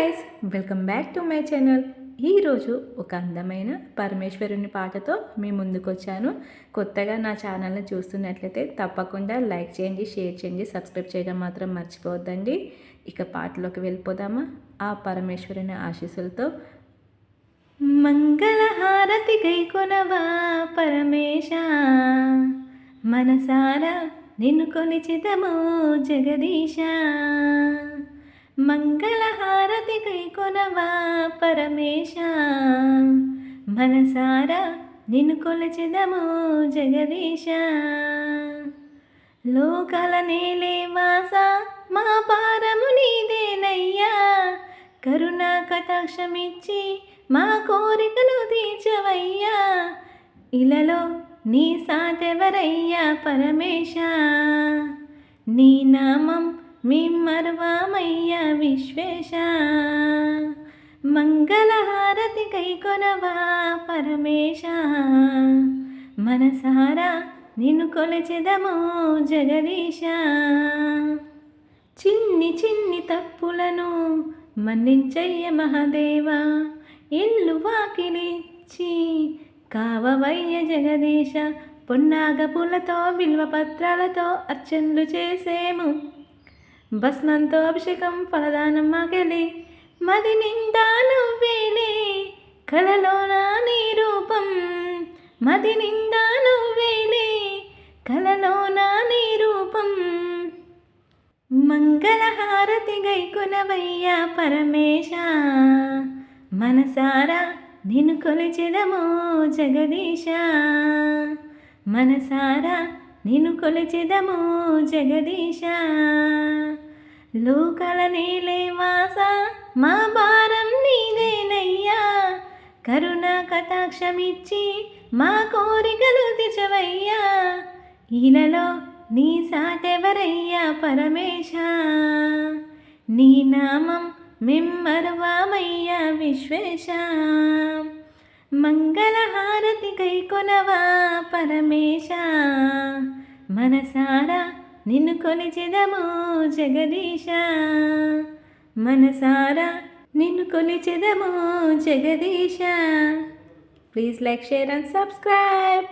Guys, welcome back to my channel. ఈరోజు ఒక అందమైన పరమేశ్వరుని పాటతో మీ ముందుకు వచ్చాను. కొత్తగా నా ఛానల్ని చూస్తున్నట్లయితే తప్పకుండా లైక్ చేయండి, షేర్ చేయండి, సబ్స్క్రైబ్ చేయడం మాత్రం మర్చిపోవద్దండి. ఇక పాటలోకి వెళ్ళిపోదామా? ఆ పరమేశ్వరుని ఆశీస్సులతో. మంగళహారతి గైకొనవా పరమేశ, మనసారా నిన్ను కొలిచిదము జగదీశ. మంగళహారతి గైకొనవా పరమేశ, మనసారా నిన్ను కొలిచిదము జగదీశ. లోకాల నేలే వాస, మా పారము నీదేనయ్యా. కరుణా కటాక్షమిచ్చి మా కోరికలు తీర్చవయ్యా. ఇలలో నీ సాటెవరయ్యా పరమేశ, నీ నామం మిమ్మర్వామయ్యా విశ్వేశ. మంగళహారతి గైకొనవా పరమేశ, మనసారా నిన్ను కొలిచెదము జగదీశ. చిన్ని చిన్ని తప్పులను మన్నించయ్య మహాదేవా. ఇల్లు వాకిలిచ్చి కావవయ్య జగదీశ. పొన్నాగ పూలతో బిల్వ పత్రాలతో అర్చనలు చేసేము. భస్మంతో అభిషేకం ఫలదానం మాకెలి. మది నిండా నువ్వేలే, కలలోనా నీ రూపం. మది నిండా నువ్వేలే, కలలోనా నీ రూపం. మంగళహారతి గైకొనవయ్యా పరమేశ, మనసారా నిన్ను కొలిచెదము జగదీశ. మనసారా నిన్ను కొలిచెదము జగదీశ. లోకాల నేలే వాస, మా భారం నీదేనయ్యా. కరుణా కటాక్షమిచ్చి మా కోరికలు తీర్చవయ్యా. ఇలలో నీ సాటెవరయ్యా పరమేశ, నీ నామం మిమ్మర్వామయ్యా విశ్వేశ. మంగళహారతి గైకొనవా పరమేశ, మనసారా నిన్ను కొలిచెదము జగదీశ. మనసారా నిన్ను కొలిచెదము జగదీశ. Please like, share and subscribe.